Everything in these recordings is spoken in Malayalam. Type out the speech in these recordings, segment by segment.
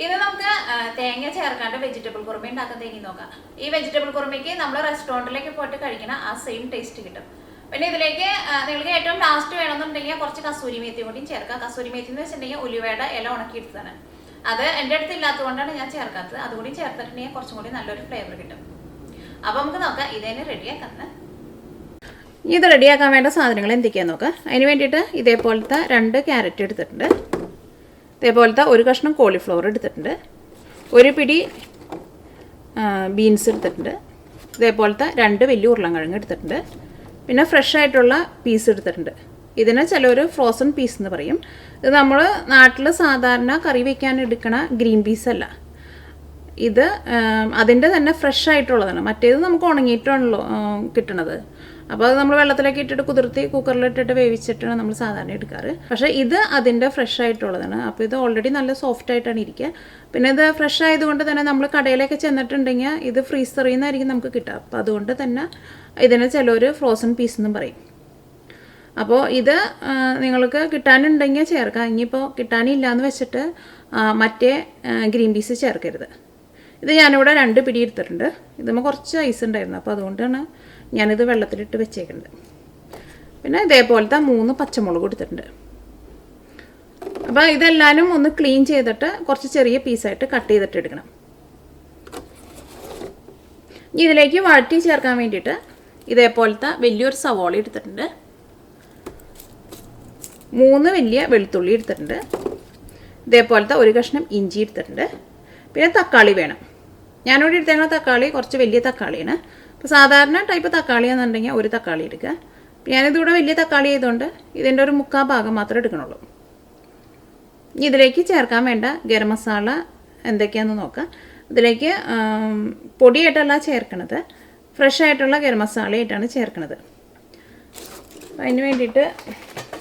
ഇത് നമുക്ക് തേങ്ങ ചേർക്കാണ്ട് വെജിറ്റബിൾ കുറുമ ഉണ്ടാക്കാൻ തേങ്ങി നോക്കാം. ഈ വെജിറ്റബിൾ കുറുമയ്ക്ക് നമ്മൾ റെസ്റ്റോറൻറ്റിലേക്ക് പോയിട്ട് കഴിക്കണ ആ സെയിം ടേസ്റ്റ് കിട്ടും. പിന്നെ ഇതിലേക്ക് നിങ്ങൾക്ക് ഏറ്റവും ലാസ്റ്റ് വേണമെന്നുണ്ടെങ്കിൽ കുറച്ച് കസൂരി മേത്തി കൂടിയും ചേർക്കാം. കസൂരി മേത്തി എന്ന് വെച്ചിട്ടുണ്ടെങ്കിൽ ഉലുവയുടെ ഇല ഉണക്കിയെടുത്തതാണ്. അത് എൻ്റെ അടുത്ത് ഇല്ലാത്തതുകൊണ്ടാണ് ഞാൻ ചേർക്കാത്തത്. അതുകൂടി ചേർത്തിട്ടുണ്ടെങ്കിൽ കുറച്ചും കൂടി നല്ലൊരു ഫ്ലേവർ കിട്ടും. അപ്പോൾ നമുക്ക് നോക്കാം ഇതേനെ റെഡിയാക്കുന്നത്. ഇത് റെഡിയാക്കാൻ വേണ്ട സാധനങ്ങൾ എന്തൊക്കെയാണെന്ന് നോക്കാം. അതിന് വേണ്ടിയിട്ട് ഇതേപോലത്തെ 2 ക്യാരറ്റ് എടുത്തിട്ടുണ്ട്. ഇതേപോലത്തെ ഒരു കഷ്ണം കോളിഫ്ലവർ എടുത്തിട്ടുണ്ട്. ഒരു പിടി ബീൻസ് എടുത്തിട്ടുണ്ട്. ഇതേപോലത്തെ 2 വലിയ ഉരുളൻകിഴങ്ങ് എടുത്തിട്ടുണ്ട്. പിന്നെ ഫ്രഷ് ആയിട്ടുള്ള പീസ് എടുത്തിട്ടുണ്ട്. ഇതിന് ചിലർ ഫ്രോസൺ പീസ് എന്ന് പറയും. ഇത് നമ്മൾ നാട്ടിൽ സാധാരണ കറി വയ്ക്കാൻ എടുക്കണ ഗ്രീൻ പീസ് അല്ല, ഇത് അതിൻ്റെ തന്നെ ഫ്രഷ് ആയിട്ടുള്ളതാണ്. മറ്റേത് നമുക്ക് ഉണങ്ങിയിട്ടാണല്ലോ കിട്ടണത്. അപ്പോൾ അത് നമ്മൾ വെള്ളത്തിലേക്ക് ഇട്ടിട്ട് കുതിർത്തി കുക്കറിലിട്ടിട്ട് വേവിച്ചിട്ടാണ് നമ്മൾ സാധാരണ എടുക്കാറ്. പക്ഷേ ഇത് അതിൻ്റെ ഫ്രഷ് ആയിട്ടുള്ളതാണ്. അപ്പോൾ ഇത് ഓൾറെഡി നല്ല സോഫ്റ്റ് ആയിട്ടാണ് ഇരിക്കുക. പിന്നെ ഇത് ഫ്രഷ് ആയതുകൊണ്ട് തന്നെ നമ്മൾ കടയിലേക്ക് ചെന്നിട്ടുണ്ടെങ്കിൽ ഇത് ഫ്രീസറിൽ നിന്നായിരിക്കും നമുക്ക് കിട്ടുക. അപ്പോൾ അതുകൊണ്ട് തന്നെ ഇതിന് ചിലർ ഫ്രോസൺ പീസ് എന്നും പറയും. അപ്പോൾ ഇത് നിങ്ങൾക്ക് കിട്ടാനുണ്ടെങ്കിൽ ചേർക്കാം. ഇനിയിപ്പോൾ കിട്ടാനില്ല എന്ന് വെച്ചിട്ട് മറ്റേ ഗ്രീൻ പീസ് ചേർക്കരുത്. ഇത് ഞാനിവിടെ 2 പിടി എടുത്തിട്ടുണ്ട്. ഇതുമ്പോൾ കുറച്ച് ഐസ് ഉണ്ടായിരുന്നു, അപ്പോൾ അതുകൊണ്ടാണ് ഞാനിത് വെള്ളത്തിലിട്ട് വെച്ചേക്കുന്നത്. പിന്നെ ഇതേപോലത്തെ 3 പച്ചമുളക് എടുത്തിട്ടുണ്ട്. അപ്പോൾ ഇതെല്ലാവരും ഒന്ന് ക്ലീൻ ചെയ്തിട്ട് കുറച്ച് ചെറിയ പീസായിട്ട് കട്ട് ചെയ്തിട്ട് എടുക്കണം. ഇതിലേക്ക് വഴറ്റി ചേർക്കാൻ വേണ്ടിയിട്ട് ഇതേപോലത്തെ വലിയൊരു സവോള എടുത്തിട്ടുണ്ട്. 3 വലിയ വെളുത്തുള്ളി എടുത്തിട്ടുണ്ട്. ഇതേപോലത്തെ ഒരു കഷ്ണം ഇഞ്ചി എടുത്തിട്ടുണ്ട്. പിന്നെ തക്കാളി വേണം. ഞാനിവിടെ എടുത്തേക്കുന്ന തക്കാളി കുറച്ച് വലിയ തക്കാളിയാണ്. അപ്പോൾ സാധാരണ ടൈപ്പ് തക്കാളിയാണെന്നുണ്ടെങ്കിൽ ഒരു തക്കാളി എടുക്കുക. അപ്പോൾ ഞാനിതിവിടെ വലിയ തക്കാളി ആയതുകൊണ്ട് ഇതിൻ്റെ ഒരു 3/4 ഭാഗം മാത്രമേ എടുക്കണുള്ളൂ. ഇതിലേക്ക് ചേർക്കാൻ വേണ്ട ഗരം മസാല എന്തൊക്കെയാണെന്ന് നോക്കാം. ഇതിലേക്ക് പൊടിയായിട്ടല്ല ചേർക്കണത്, ഫ്രഷ് ആയിട്ടുള്ള ഗരം മസാലയായിട്ടാണ് ചേർക്കണത്. അതിന് വേണ്ടിയിട്ട്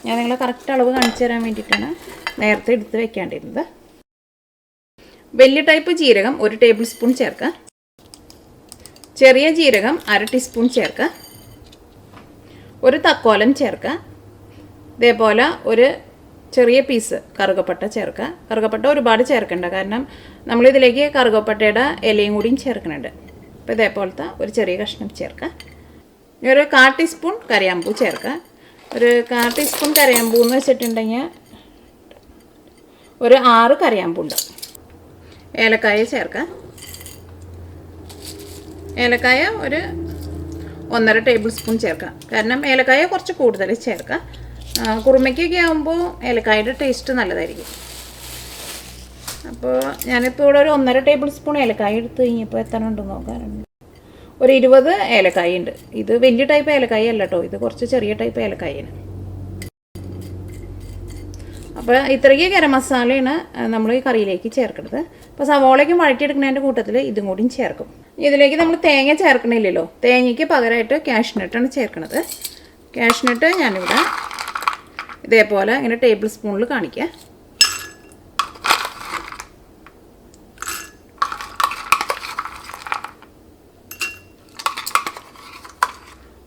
ഞാൻ നിങ്ങളെ കറക്റ്റ് അളവ് കാണിച്ചു തരാൻ വേണ്ടിയിട്ടാണ് നേരത്തെ എടുത്ത് വെക്കേണ്ടിരുന്നത്. വലിയ ടൈപ്പ് ജീരകം 1 ടേബിൾ സ്പൂൺ ചേർക്കുക. ചെറിയ ജീരകം 1/2 ടീസ്പൂൺ ചേർക്കുക. ഒരു തക്കോലം ചേർക്കുക. ഇതേപോലെ ഒരു ചെറിയ പീസ് കറുകപ്പട്ട ചേർക്കുക. കറുകപ്പട്ട ഒരുപാട് ചേർക്കണ്ട, കാരണം നമ്മളിതിലേക്ക് കറുകപ്പട്ടയുടെ ഇലയും കൂടിയും ചേർക്കുന്നുണ്ട്. അപ്പോൾ ഇതേപോലത്തെ ഒരു ചെറിയ കഷ്ണം ചേർക്കുക. ഒരു 1/4 ടീസ്പൂൺ കറിയാമ്പൂ ചേർക്കുക. ഒരു 1/4 ടീസ്പൂൺ കറിയാമ്പൂ എന്ന് വെച്ചിട്ടുണ്ടെങ്കിൽ ഒരു 6 കറിയാമ്പൂണ്ട്. ഏലക്കായ ചേർക്കുക. ഏലക്കായ ഒരു 1.5 ടേബിൾ സ്പൂൺ ചേർക്കുക. കാരണം ഏലക്കായ കുറച്ച് കൂടുതൽ ചേർക്കുക. കുറുമയ്ക്കൊക്കെ ആകുമ്പോൾ ഏലക്കായയുടെ ടേസ്റ്റ് നല്ലതായിരിക്കും. അപ്പോൾ ഞാനിപ്പോൾ ഇവിടെ ഒരു 1.5 ടേബിൾ സ്പൂൺ ഏലക്കായ എടുത്ത് കഴിഞ്ഞപ്പോൾ എത്ര ഉണ്ടെന്ന് നോക്കാറുണ്ട്. ഒരു 20 ഏലക്കായ ഉണ്ട്. ഇത് വലിയ ടൈപ്പ് ഏലക്കായ അല്ല കേട്ടോ, ഇത് കുറച്ച് ചെറിയ ടൈപ്പ് ഏലക്കായാണ്. അപ്പോൾ ഇത്രയ്ക്ക് ഗരം മസാലയാണ് നമ്മൾ ഈ കറിയിലേക്ക് ചേർക്കുന്നത്. അപ്പോൾ സവോളയ്ക്കും വഴറ്റിയെടുക്കുന്നതിൻ്റെ കൂട്ടത്തിൽ ഇതും കൂടിയും ചേർക്കും. ഇതിലേക്ക് നമ്മൾ തേങ്ങ ചേർക്കണില്ലല്ലോ, തേങ്ങയ്ക്ക് പകരമായിട്ട് കാഷ്നട്ടാണ് ചേർക്കുന്നത്. കാഷ്നട്ട് ഞാനിവിടെ ഇതേപോലെ ഇങ്ങനെ ടേബിൾ സ്പൂണിൽ കാണിക്കുക.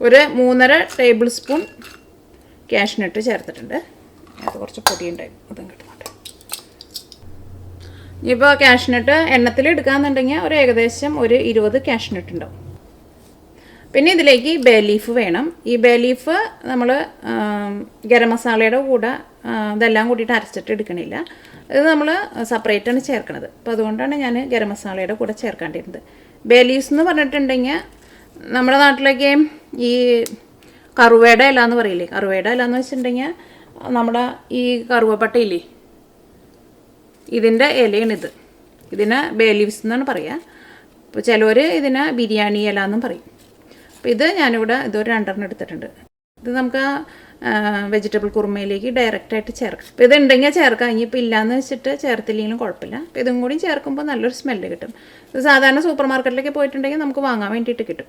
ഒരു 3.5 ടേബിൾ സ്പൂൺ കാഷ്നട്ട് ചേർത്തിട്ടുണ്ട്. അത് കുറച്ച് പൊടിയുണ്ടായി, അതും കിട്ടുന്നുണ്ട്. ഇപ്പോൾ കാഷ്നട്ട് എണ്ണത്തിൽ എടുക്കാമെന്നുണ്ടെങ്കിൽ ഒരു ഏകദേശം ഒരു 20 കാഷ്നട്ട് ഉണ്ടാവും. പിന്നെ ഇതിലേക്ക് ബേ ലീഫ് വേണം. ഈ ബേ ലീഫ് നമ്മൾ ഗരം മസാലയുടെ കൂടെ ഇതെല്ലാം കൂടിയിട്ട് അരച്ചിട്ട് എടുക്കണില്ല, ഇത് നമ്മൾ സെപ്പറേറ്റാണ് ചേർക്കണത്. അപ്പോൾ അതുകൊണ്ടാണ് ഞാൻ ഗരം മസാലയുടെ കൂടെ ചേർക്കേണ്ടിരുന്നത്. ബേ ലീവ്സ് എന്ന് പറഞ്ഞിട്ടുണ്ടെങ്കിൽ നമ്മുടെ നാട്ടിലേക്ക് ഈ കറുവയുടെ ഇല എന്ന് പറയില്ലേ, കറുവയുടെ ഇല എന്ന് വെച്ചിട്ടുണ്ടെങ്കിൽ നമ്മുടെ ഈ കറുവപ്പട്ടയില്ലേ, ഇതിൻ്റെ ഇലയാണിത്. ഇതിന് ബേ ലീവ്സ് എന്നാണ് പറയുക. അപ്പോൾ ചിലവർ ഇതിനെ ബിരിയാണി ഇല എന്നും പറയും. അപ്പോൾ ഇത് ഞാനിവിടെ ഇതൊരു 2 എടുത്തിട്ടുണ്ട്. ഇത് നമുക്ക് വെജിറ്റബിൾ കുറുമയിലേക്ക് ഡയറക്റ്റായിട്ട് ചേർക്കാം. അപ്പോൾ ഇതുണ്ടെങ്കിൽ ചേർക്കാം, ഇനിയിപ്പോൾ ഇല്ലയെന്ന് വെച്ചിട്ട് ചേർത്തില്ലെങ്കിലും കുഴപ്പമില്ല. അപ്പോൾ ഇതും കൂടി ചേർക്കുമ്പോൾ നല്ലൊരു സ്മെല്ല് കിട്ടും. ഇത് സാധാരണ സൂപ്പർ മാർക്കറ്റിലേക്ക് പോയിട്ടുണ്ടെങ്കിൽ നമുക്ക് വാങ്ങാൻ വേണ്ടിയിട്ട് കിട്ടും.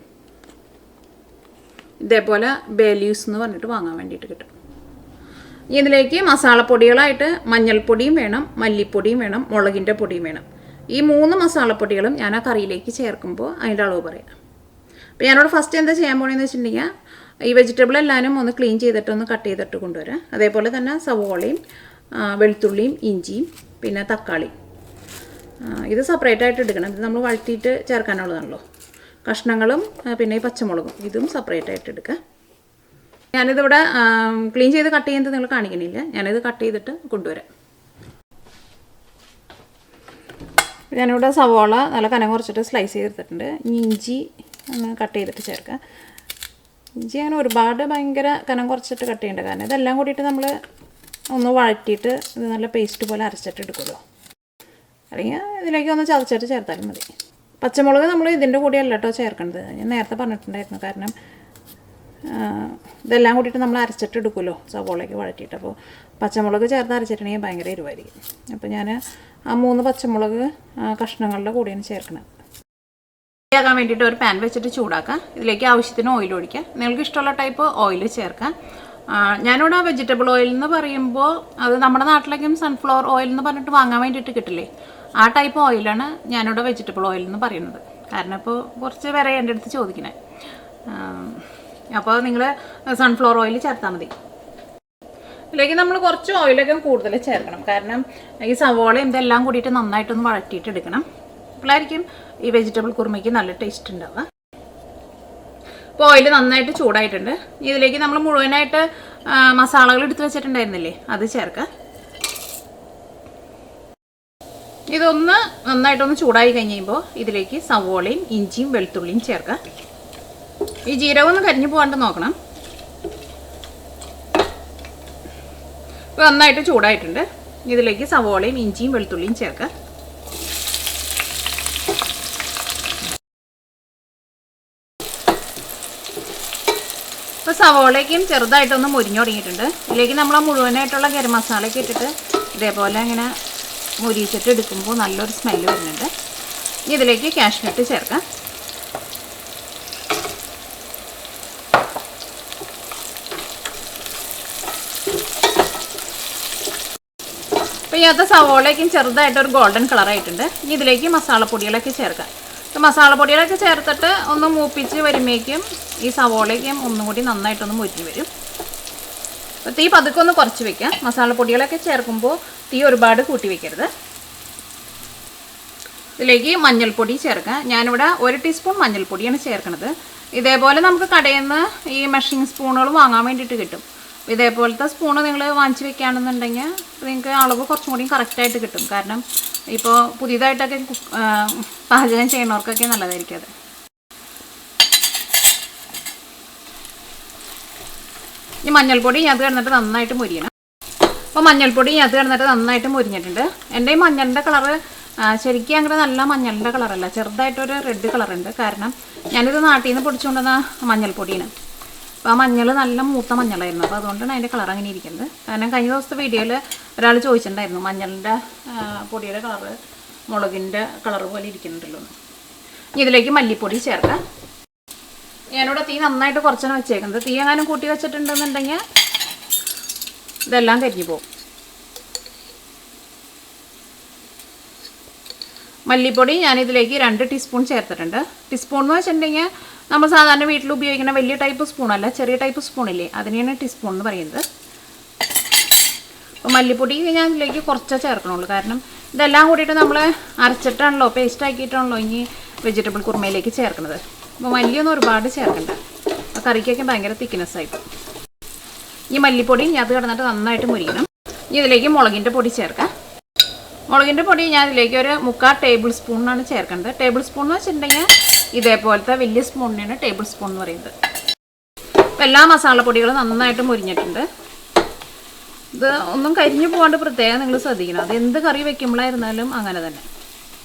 ഇതേപോലെ ബേ ലീവ്സ് എന്ന് പറഞ്ഞിട്ട് വാങ്ങാൻ വേണ്ടിയിട്ട് കിട്ടും. ഇതിലേക്ക് മസാലപ്പൊടികളായിട്ട് മഞ്ഞൾപ്പൊടിയും വേണം, മല്ലിപ്പൊടിയും വേണം, മുളകിൻ്റെ പൊടിയും വേണം. ഈ 3 മസാലപ്പൊടികളും ഞാൻ ആ കറിയിലേക്ക് ചേർക്കുമ്പോൾ അതിൻ്റെ അളവ് പറയാം. അപ്പോൾ ഞാനിവിടെ ഫസ്റ്റ് എന്താ ചെയ്യാൻ പോകണമെന്ന് വെച്ചിട്ടുണ്ടെങ്കിൽ ഈ വെജിറ്റബിൾ എല്ലാവരും ഒന്ന് ക്ലീൻ ചെയ്തിട്ടൊന്ന് കട്ട് ചെയ്തിട്ട് കൊണ്ടുവരാം. അതേപോലെ തന്നെ സവോളയും വെളുത്തുള്ളിയും ഇഞ്ചിയും പിന്നെ തക്കാളി ഇത് സെപ്പറേറ്റ് ആയിട്ട് എടുക്കണം. ഇത് നമ്മൾ വഴറ്റിയിട്ട് ചേർക്കാനുള്ളതാണല്ലോ. കഷ്ണങ്ങളും പിന്നെ ഈ പച്ചമുളകും ഇതും സെപ്പറേറ്റ് ആയിട്ട് എടുക്കുക. ഞാനിതിവിടെ ക്ലീൻ ചെയ്ത് കട്ട് ചെയ്യുന്നത് നിങ്ങൾ കാണിക്കണില്ല. ഞാനിത് കട്ട് ചെയ്തിട്ട് കൊണ്ടുവരാം. ഞാനിവിടെ സവോള നല്ല കനം കുറച്ചിട്ട് സ്ലൈസ് ചെയ്തെടുത്തിട്ടുണ്ട്. ഇഞ്ചി ഒന്ന് കട്ട് ചെയ്തിട്ട് ചേർക്കാം. ഇഞ്ചി അങ്ങനെ ഒരുപാട് ഭയങ്കര കനം കുറച്ചിട്ട് കട്ട് ചെയ്യേണ്ട, കാരണം ഇതെല്ലാം കൂടിയിട്ട് നമ്മൾ ഒന്ന് വഴറ്റിയിട്ട് ഇത് നല്ല പേസ്റ്റ് പോലെ അരച്ചിട്ട് എടുക്കുമല്ലോ. അല്ലെങ്കിൽ ഇതിലേക്ക് ഒന്ന് ചതച്ചിട്ട് ചേർത്താലും മതി. പച്ചമുളക് നമ്മൾ ഇതിൻ്റെ കൂടെയല്ല കേട്ടോ ചേർക്കേണ്ടത്, ഞാൻ നേരത്തെ പറഞ്ഞിട്ടുണ്ടായിരുന്നു. കാരണം ഇതെല്ലാം കൂടിയിട്ട് നമ്മൾ അരച്ചിട്ട് എടുക്കുമല്ലോ സവോളയ്ക്ക് വഴറ്റിയിട്ട്. അപ്പോൾ പച്ചമുളക് ചേർത്ത് അരച്ചിട്ടുണ്ടെങ്കിൽ ഭയങ്കര എരിവായിരിക്കും. അപ്പോൾ ഞാൻ ആ 3 പച്ചമുളക് കഷ്ണങ്ങളുടെ കൂടെയാണ് ചേർക്കുന്നത്. ആക്കാൻ വേണ്ടിയിട്ട് ഒരു പാൻ വെച്ചിട്ട് ചൂടാക്കാം. ഇതിലേക്ക് ആവശ്യത്തിന് ഓയിൽ ഒഴിക്കുക. നിങ്ങൾക്ക് ഇഷ്ടമുള്ള ടൈപ്പ് ഓയിൽ ചേർക്കാം. ഞാനിവിടെ വെജിറ്റബിൾ ഓയിൽ എന്ന് പറയുമ്പോൾ അത് നമ്മുടെ നാട്ടിലേക്കും സൺഫ്ലവർ ഓയിൽ എന്ന് പറഞ്ഞിട്ട് വാങ്ങാൻ വേണ്ടിയിട്ട് കിട്ടില്ലേ, ആ ടൈപ്പ് ഓയിലാണ് ഞാനിവിടെ വെജിറ്റബിൾ ഓയിൽ എന്ന് പറയുന്നത്. കാരണം ഇപ്പോൾ കുറച്ച് പേരെ എൻ്റെ അടുത്ത് ചോദിക്കണേ. അപ്പോൾ നിങ്ങൾ സൺഫ്ലവർ ഓയിൽ ചേർത്താൽ മതി. ഇതിലേക്ക് നമ്മൾ കുറച്ച് ഓയിലൊക്കെ കൂടുതൽ ചേർക്കണം. കാരണം ഈ സവോളയും ഇതെല്ലാം കൂടിയിട്ട് നന്നായിട്ടൊന്ന് വഴറ്റിയിട്ട് എടുക്കണം. അപ്പോഴായിരിക്കും ഈ വെജിറ്റബിൾ കുറുമയ്ക്ക് നല്ല ടേസ്റ്റ് ഉണ്ടാവുക. ഇപ്പോൾ ഓയിൽ നന്നായിട്ട് ചൂടായിട്ടുണ്ട്. ഇതിലേക്ക് നമ്മൾ മുഴുവനായിട്ട് മസാലകൾ എടുത്ത് വെച്ചിട്ടുണ്ടായിരുന്നില്ലേ, അത് ചേർക്കാം. ഇതൊന്ന് നന്നായിട്ടൊന്ന് ചൂടായി കഴിയുമ്പോൾ ഇതിലേക്ക് സവോളയും ഇഞ്ചിയും വെളുത്തുള്ളിയും ചേർക്കാം. ഈ ജീരകം ഒന്ന് കരിഞ്ഞു പോകാണ്ട് നോക്കണം. ഇപ്പോൾ നന്നായിട്ട് ചൂടായിട്ടുണ്ട്. ഇതിലേക്ക് സവോളയും ഇഞ്ചിയും വെളുത്തുള്ളിയും ചേർക്കാം. ഇപ്പോൾ സവോളയ്ക്കും ചെറുതായിട്ടൊന്ന് മുരിഞ്ഞു തുടങ്ങിയിട്ടുണ്ട്. ഇതിലേക്ക് നമ്മൾ മുഴുവനായിട്ടുള്ള ഗരം മസാലയൊക്കെ ഇട്ടിട്ട് ഇതേപോലെ ഇങ്ങനെ മുരിച്ചിട്ട് എടുക്കുമ്പോൾ നല്ലൊരു സ്മെല്ല് വരുന്നുണ്ട്. ഇതിലേക്ക് കാഷ്നട്ട് ചേർക്കാം. അപ്പോൾ ഇതിനകത്ത് സവോളയ്ക്കും ചെറുതായിട്ടൊരു ഗോൾഡൻ കളറായിട്ടുണ്ട്. ഇനി ഇതിലേക്ക് മസാലപ്പൊടികളൊക്കെ ചേർക്കാം. മസാലപ്പൊടികളൊക്കെ ചേർത്തിട്ട് ഒന്ന് മൂപ്പിച്ച് വരുമ്പോഴേക്കും ഈ സവോളയ്ക്കും ഒന്നും കൂടി നന്നായിട്ടൊന്ന് മുരിഞ്ഞ് വരും. അപ്പോൾ തീ പതുക്കെ ഒന്ന് കുറച്ച് വെക്കാം. മസാലപ്പൊടികളൊക്കെ ചേർക്കുമ്പോൾ തീ ഒരുപാട് കൂട്ടി വയ്ക്കരുത്. ഇതിലേക്ക് മഞ്ഞൾപ്പൊടി ചേർക്കാം. ഞാനിവിടെ 1 ടീസ്പൂൺ മഞ്ഞൾപ്പൊടിയാണ് ചേർക്കുന്നത്. ഇതേപോലെ നമുക്ക് കടയിൽ നിന്ന് ഈ മെഷറിംഗ് സ്പൂണുകൾ വാങ്ങാൻ വേണ്ടിയിട്ട് കിട്ടും. ഇതേപോലത്തെ സ്പൂണ് നിങ്ങൾ വാങ്ങിച്ച് വെക്കുകയാണെന്നുണ്ടെങ്കിൽ നിങ്ങൾക്ക് അളവ് കുറച്ചും കൂടി കറക്റ്റായിട്ട് കിട്ടും. കാരണം ഇപ്പോൾ പുതിയതായിട്ടൊക്കെ പാചകം ചെയ്യുന്നവർക്കൊക്കെ നല്ലതായിരിക്കും അത്. ഈ മഞ്ഞൾപ്പൊടി അത് കിടന്നിട്ട് നന്നായിട്ട് മുരിയണം. അപ്പോൾ മഞ്ഞൾപ്പൊടി അത് കിടന്നിട്ട് നന്നായിട്ട് മുരിഞ്ഞിട്ടുണ്ട്. എൻ്റെ ഈ മഞ്ഞളിൻ്റെ കളറ് ശരിക്കും അങ്ങനെ നല്ല മഞ്ഞളിൻ്റെ കളറല്ല, ചെറുതായിട്ടൊരു റെഡ് കളറുണ്ട്. കാരണം ഞാനിത് നാട്ടിൽ നിന്ന് പൊടിച്ചുകൊണ്ടുവന്ന മഞ്ഞൾപ്പൊടിയാണ്. അപ്പോൾ ആ മഞ്ഞൾ നല്ല മൂത്ത മഞ്ഞളായിരുന്നു. അപ്പോൾ അതുകൊണ്ടാണ് അതിൻ്റെ കളർ അങ്ങനെ ഇരിക്കുന്നത്. കാരണം കഴിഞ്ഞ ദിവസത്തെ വീഡിയോയിൽ ഒരാൾ ചോദിച്ചിട്ടുണ്ടായിരുന്നു മഞ്ഞളിൻ്റെ പൊടിയുടെ കളറ് മുളകിൻ്റെ കളർ പോലെ ഇരിക്കുന്നുണ്ടല്ലോ. ഇതിലേക്ക് മല്ലിപ്പൊടി ചേർക്കാം. ഞാനിവിടെ തീ നന്നായിട്ട് കുറച്ചാണ് വെച്ചേക്കുന്നത്. തീ എങ്ങാനും കൂട്ടി വെച്ചിട്ടുണ്ടെന്നുണ്ടെങ്കിൽ ഇതെല്ലാം കരിഞ്ഞു പോകും. മല്ലിപ്പൊടി ഞാനിതിലേക്ക് 2 ടീസ്പൂൺ ചേർത്തിട്ടുണ്ട്. ടീസ്പൂൺ എന്ന് വെച്ചിട്ടുണ്ടെങ്കിൽ നമ്മൾ സാധാരണ വീട്ടിൽ ഉപയോഗിക്കുന്ന വലിയ ടൈപ്പ് സ്പൂണല്ല, ചെറിയ ടൈപ്പ് സ്പൂണില്ലേ, അതിനെയാണ് ടീസ്പൂൺ എന്ന് പറയുന്നത്. അപ്പോൾ മല്ലിപ്പൊടി ഞാൻ ഇതിലേക്ക് കുറച്ചേ ചേർക്കണുള്ളൂ. കാരണം ഇതെല്ലാം കൂടിയിട്ട് നമ്മൾ അരച്ചിട്ടാണല്ലോ, പേസ്റ്റ് ആക്കിയിട്ടാണല്ലോ ഇനി വെജിറ്റബിൾ കുറുമയിലേക്ക് ചേർക്കുന്നത്. അപ്പോൾ മല്ലിയൊന്നും ഒരുപാട് ചേർക്കണ്ട, ആ കറിക്കൊക്കെ ഭയങ്കര തിക്നെസ്സായിട്ട്. ഈ മല്ലിപ്പൊടി അത് കിടന്നിട്ട് നന്നായിട്ട് മുരിക്കണം. ഇനി ഇതിലേക്ക് മുളകിൻ്റെ പൊടി ചേർക്കാം. മുളകിൻ്റെ പൊടി ഞാൻ ഇതിലേക്ക് ഒരു 3/4 ടേബിൾ സ്പൂണാണ് ചേർക്കേണ്ടത്. ടേബിൾ സ്പൂൺ എന്ന് വെച്ചിട്ടുണ്ടെങ്കിൽ ഇതേപോലത്തെ വലിയ സ്പൂണിനാണ് ടേബിൾ സ്പൂൺ എന്ന് പറയുന്നത്. അപ്പോൾ എല്ലാ മസാലപ്പൊടികളും നന്നായിട്ട് മുരിഞ്ഞിട്ടുണ്ട്. ഇത് ഒന്നും കരിഞ്ഞു പോകാണ്ട് പ്രത്യേകം നിങ്ങൾ ശ്രദ്ധിക്കണം. അത് എന്ത് കറി വെക്കുമ്പോഴായിരുന്നാലും അങ്ങനെ തന്നെ.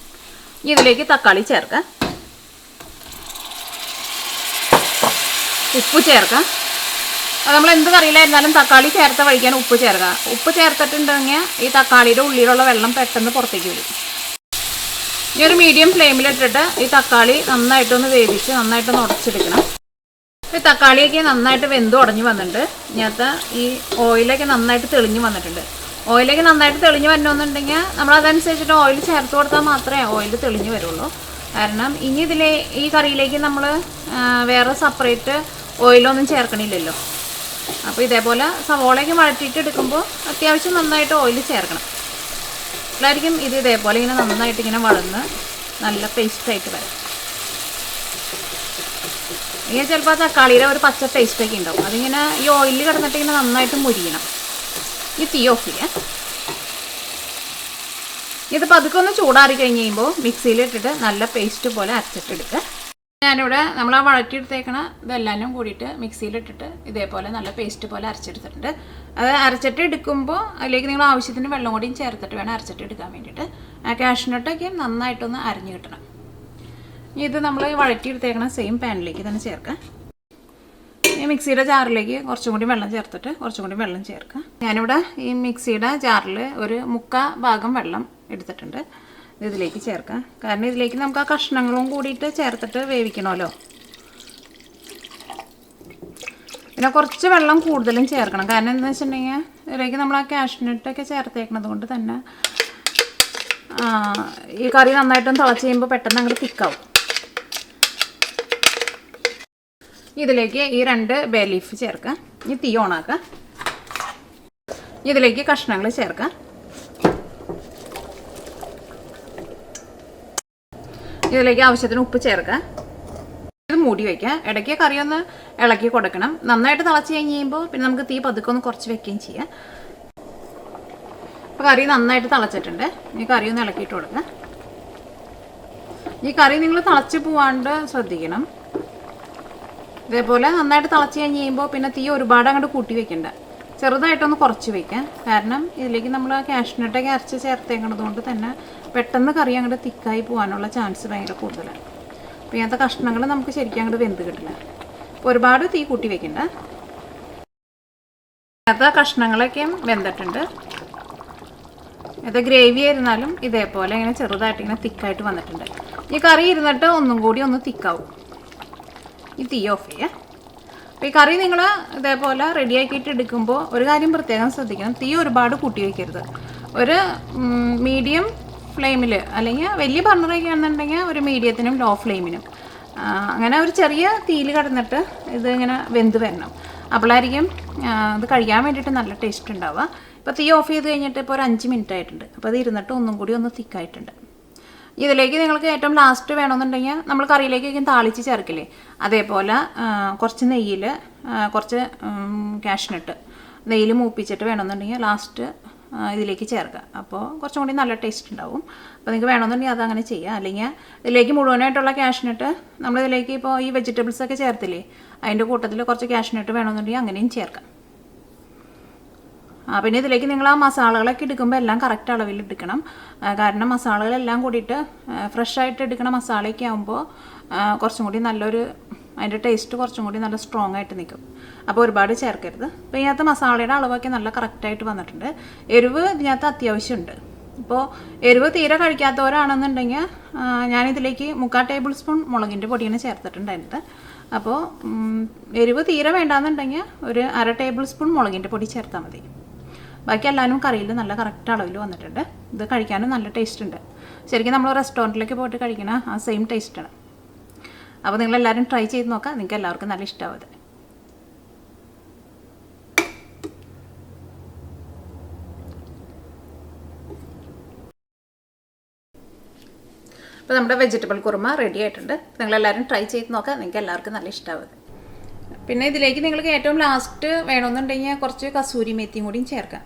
ഇനി ഇതിലേക്ക് തക്കാളി ചേർക്കാം. ഉപ്പ് ചേർക്കാം. അത് നമ്മൾ എന്ത് കറിയിലായിരുന്നാലും തക്കാളി ചേർത്ത് വഴിക്കാൻ ഉപ്പ് ചേർക്കുക. ഉപ്പ് ചേർത്തിട്ടുണ്ടെങ്കിൽ ഈ തക്കാളിയുടെ ഉള്ളിലുള്ള വെള്ളം പെട്ടെന്ന് പുറത്തേക്ക് വരും. ഇനി ഒരു മീഡിയം ഫ്ലെയിമിലിട്ടിട്ട് ഈ തക്കാളി നന്നായിട്ടൊന്ന് വേവിച്ച് നന്നായിട്ടൊന്ന് ഉടച്ചെടുക്കണം. ഈ തക്കാളിയൊക്കെ നന്നായിട്ട് വെന്ത് ഉടഞ്ഞു വന്നിട്ടുണ്ട്. ഇതിനകത്ത് ഈ ഓയിലൊക്കെ നന്നായിട്ട് തെളിഞ്ഞ് വന്നിട്ടുണ്ട്. ഓയിലൊക്കെ നന്നായിട്ട് തെളിഞ്ഞ് വരണമെന്നുണ്ടെങ്കിൽ നമ്മളതനുസരിച്ചിട്ട് ഓയിൽ ചേർത്ത് കൊടുത്താൽ മാത്രമേ ഓയിൽ തെളിഞ്ഞ് വരുള്ളൂ. കാരണം ഇനി ഈ കറിയിലേക്ക് നമ്മൾ വേറെ സെപ്പറേറ്റ് ഓയിലൊന്നും ചേർക്കണില്ലല്ലോ. അപ്പോൾ ഇതേപോലെ സവോളയൊക്കെ വഴറ്റിയിട്ട് എടുക്കുമ്പോൾ അത്യാവശ്യം നന്നായിട്ട് ഓയിൽ ചേർക്കണം. അപ്പോഴായിരിക്കും ഇത് ഇതേപോലെ ഇങ്ങനെ നന്നായിട്ട് ഇങ്ങനെ വളർന്ന് നല്ല പേസ്റ്റായിട്ട് വരും. ഇങ്ങനെ ചിലപ്പോൾ തക്കാളിയുടെ ഒരു പച്ച ടേസ്റ്റൊക്കെ ഉണ്ടാവും. അതിങ്ങനെ ഈ ഓയിലിൽ കിടന്നിട്ട് ഇങ്ങനെ നന്നായിട്ട് മുരിയണം. ഈ തീ ഓഫ് ചെയ്യാം. ഇത് പതുക്കെ ഒന്ന് ചൂടാറി കഴിഞ്ഞ് കഴിയുമ്പോൾ മിക്സിയിലിട്ടിട്ട് നല്ല പേസ്റ്റ് പോലെ അരച്ചിട്ടെടുക്കുക. ഞാനിവിടെ നമ്മൾ ആ വഴറ്റിയെടുത്തേക്കണ ഇതെല്ലാനും കൂടിയിട്ട് മിക്സിയിലിട്ടിട്ട് ഇതേപോലെ നല്ല പേസ്റ്റ് പോലെ അരച്ചെടുത്തിട്ടുണ്ട്. അത് അരച്ചിട്ട് എടുക്കുമ്പോൾ അതിലേക്ക് നിങ്ങൾ ആവശ്യത്തിന് വെള്ളം കൂടിയും ചേർത്തിട്ട് വേണം അരച്ചിട്ട് എടുക്കാൻ വേണ്ടിയിട്ട്. ആ കാഷ്നട്ടൊക്കെ നന്നായിട്ടൊന്ന് അരിഞ്ഞ് കിട്ടണം. ഇത് നമ്മൾ വഴറ്റിയെടുത്തേക്കണ സെയിം പാനിലേക്ക് തന്നെ ചേർക്കാം. ഈ മിക്സിയുടെ ജാറിലേക്ക് കുറച്ചും കൂടി വെള്ളം ചേർത്തിട്ട് കുറച്ചും കൂടി വെള്ളം ചേർക്കാം. ഞാനിവിടെ ഈ മിക്സിയുടെ ജാറിൽ ഒരു 1/4 ഭാഗം വെള്ളം എടുത്തിട്ടുണ്ട്. ഇതിലേക്ക് ചേർക്കാം. കാരണം ഇതിലേക്ക് നമുക്ക് ആ കഷ്ണങ്ങളും കൂടിയിട്ട് ചേർത്തിട്ട് വേവിക്കണമല്ലോ. പിന്നെ കുറച്ച് വെള്ളം കൂടുതലും ചേർക്കണം. കാരണം എന്താണെന്ന് വെച്ചിട്ടുണ്ടെങ്കിൽ ഇതിലേക്ക് നമ്മൾ ആ കാഷ്നട്ടൊക്കെ ചേർത്തേക്കണത് കൊണ്ട് തന്നെ ഈ കറി നന്നായിട്ടും തിളച്ച് കഴിയുമ്പോൾ പെട്ടെന്ന് അങ്ങോട്ട് തിക്കാവും. ഇതിലേക്ക് ഈ 2 ബേ ലീഫ് ചേർക്കാം. ഈ തീ ഓണാക്കാം. ഇതിലേക്ക് കഷ്ണങ്ങൾ ചേർക്കാം. ഇതിലേക്ക് ആവശ്യത്തിന് ഉപ്പ് ചേർക്കാം. ഇത് മൂടി വയ്ക്കാം. ഇടയ്ക്ക് കറി ഒന്ന് ഇളക്കി കൊടുക്കണം. നന്നായിട്ട് തിളച്ച് കഴിഞ്ഞ് കഴിയുമ്പോൾ പിന്നെ നമുക്ക് തീ പതുക്കെ ഒന്ന് കുറച്ച് വെക്കുകയും ചെയ്യാം. അപ്പോൾ കറി നന്നായിട്ട് തിളച്ചിട്ടുണ്ട്. ഈ കറി ഒന്ന് ഇളക്കിയിട്ട് കൊടുക്കാം. ഈ കറി നിങ്ങൾ തിളച്ച് പോവാണ്ട് ശ്രദ്ധിക്കണം. ഇതേപോലെ നന്നായിട്ട് തിളച്ച് കഴിഞ്ഞ് കഴിയുമ്പോൾ പിന്നെ തീ ഒരുപാട് അങ്ങോട്ട് കൂട്ടി വെക്കണ്ട. ചെറുതായിട്ടൊന്ന് കുറച്ച് വയ്ക്കാം. കാരണം ഇതിലേക്ക് നമ്മൾ ആ കാഷ്നട്ടൊക്കെ അരച്ച് ചേർത്തേക്കണത് കൊണ്ട് തന്നെ പെട്ടെന്ന് കറി അങ്ങോട്ട് തിക്കായി പോകാനുള്ള ചാൻസ് ഭയങ്കര കൂടുതലാണ്. അപ്പോൾ ഇങ്ങനത്തെ കഷ്ണങ്ങൾ നമുക്ക് ശരിക്കും അങ്ങോട്ട് വെന്ത് കിട്ടില്ല. അപ്പോൾ ഒരുപാട് തീ കൂട്ടി വെക്കണ്ട. ഇങ്ങനത്തെ കഷ്ണങ്ങളൊക്കെ വെന്തിട്ടുണ്ട്. ഇത് ഗ്രേവി ആയിരുന്നാലും ഇതേപോലെ ഇങ്ങനെ ചെറുതായിട്ട് ഇങ്ങനെ തിക്കായിട്ട് വന്നിട്ടുണ്ട്. ഈ കറി ഇരുന്നിട്ട് ഒന്നും കൂടി ഒന്ന് തിക്കാവും. ഈ തീ ഓഫ് ചെയ്യാം. അപ്പോൾ ഈ കറി നിങ്ങൾ ഇതേപോലെ റെഡിയാക്കിയിട്ട് എടുക്കുമ്പോൾ ഒരു കാര്യം പ്രത്യേകം ശ്രദ്ധിക്കണം. തീ ഒരുപാട് കൂട്ടി വയ്ക്കരുത്. ഒരു മീഡിയം ഫ്ലെയിമിൽ, അല്ലെങ്കിൽ വലിയ ബർണറൊക്കെ ആണെന്നുണ്ടെങ്കിൽ ഒരു മീഡിയത്തിനും ലോ ഫ്ലെയിമിനും അങ്ങനെ ഒരു ചെറിയ തീയിൽ കിടന്നിട്ട് ഇത് ഇങ്ങനെ വെന്ത് വരണം. അപ്പോഴായിരിക്കും ഇത് കഴിക്കാൻ വേണ്ടിയിട്ട് നല്ല ടേസ്റ്റ് ഉണ്ടാവുക. ഇപ്പോൾ തീ ഓഫ് ചെയ്ത് കഴിഞ്ഞിട്ട് ഇപ്പോൾ ഒരു 5 മിനിറ്റ് ആയിട്ടുണ്ട്. അപ്പോൾ അത് ഇരുന്നിട്ട് ഒന്നും കൂടി ഒന്ന് തിക്കായിട്ടുണ്ട്. ഇതിലേക്ക് നിങ്ങൾക്ക് ഏറ്റവും ലാസ്റ്റ് വേണമെന്നുണ്ടെങ്കിൽ നമ്മൾ കറിയിലേക്കൊക്കെ താളിച്ച് ചേർക്കില്ലേ, അതേപോലെ കുറച്ച് നെയ്യിൽ കുറച്ച് കാഷ്നട്ട് നെയ്യിൽ മൂപ്പിച്ചിട്ട് വേണമെന്നുണ്ടെങ്കിൽ ലാസ്റ്റ് ഇതിലേക്ക് ചേർക്കുക. അപ്പോൾ കുറച്ചും കൂടി നല്ല ടേസ്റ്റ് ഉണ്ടാവും. അപ്പോൾ നിങ്ങൾക്ക് വേണമെന്നുണ്ടെങ്കിൽ അതങ്ങനെ ചെയ്യുക. അല്ലെങ്കിൽ ഇതിലേക്ക് മുഴുവനായിട്ടുള്ള കാഷ്നട്ട് നമ്മളിതിലേക്ക് ഇപ്പോൾ ഈ വെജിറ്റബിൾസൊക്കെ ചേർത്തില്ലേ, അതിൻ്റെ കൂട്ടത്തിൽ കുറച്ച് കാഷ്നട്ട് വേണമെന്നുണ്ടെങ്കിൽ അങ്ങനെയും ചേർക്കാം. പിന്നെ ഇതിലേക്ക് നിങ്ങൾ ആ മസാലകളൊക്കെ എടുക്കുമ്പോൾ എല്ലാം കറക്റ്റ് അളവിൽ എടുക്കണം. കാരണം മസാലകളെല്ലാം കൂടിയിട്ട് ഫ്രഷായിട്ട് എടുക്കണ മസാലയൊക്കെ ആകുമ്പോൾ കുറച്ചും കൂടി നല്ലൊരു അതിൻ്റെ ടേസ്റ്റ് കുറച്ചും കൂടി നല്ല സ്ട്രോങ് ആയിട്ട് നിൽക്കും. അപ്പോൾ ഒരുപാട് ചേർക്കരുത്. അപ്പോൾ ഇതിനകത്ത് മസാലയുടെ അളവൊക്കെ നല്ല കറക്റ്റായിട്ട് വന്നിട്ടുണ്ട്. എരിവ് ഇതിനകത്ത് അത്യാവശ്യമുണ്ട്. ഇപ്പോൾ എരിവ് തീരെ കഴിക്കാത്തവരാണെന്നുണ്ടെങ്കിൽ ഞാനിതിലേക്ക് 3/4 ടേബിൾ സ്പൂൺ മുളകിൻ്റെ പൊടിയാണ് ചേർത്തിട്ടുണ്ടായിരുന്നത്. അപ്പോൾ എരിവ് തീരെ വേണ്ടാന്നുണ്ടെങ്കിൽ ഒരു 1/2 ടേബിൾ സ്പൂൺ മുളകിൻ്റെ പൊടി ചേർത്താൽ മതി. ബാക്കി എല്ലാവരും കറിയിൽ നല്ല കറക്റ്റ് അളവിൽ വന്നിട്ടുണ്ട്. ഇത് കഴിക്കാനും നല്ല ടേസ്റ്റ് ഉണ്ട്. ശരിക്കും നമ്മൾ റെസ്റ്റോറൻറ്റിലേക്ക് പോയിട്ട് കഴിക്കണ ആ സെയിം ടേസ്റ്റാണ്. അപ്പോൾ നിങ്ങളെല്ലാവരും ട്രൈ ചെയ്ത് നോക്കാം. നിങ്ങൾക്ക് എല്ലാവർക്കും നല്ല ഇഷ്ടമാവും. അപ്പോൾ നമ്മുടെ വെജിറ്റബിൾ കുറുമ റെഡി ആയിട്ടുണ്ട്. നിങ്ങളെല്ലാവരും ട്രൈ ചെയ്ത് നോക്കാം. നിങ്ങൾക്ക് എല്ലാവർക്കും നല്ല ഇഷ്ടമാവും. പിന്നെ ഇതിലേക്ക് നിങ്ങൾക്ക് ഏറ്റവും ലാസ്റ്റ് വേണമെന്നുണ്ടെങ്കിൽ കുറച്ച് കസൂരി മേത്തിയും കൂടിയും ചേർക്കാം.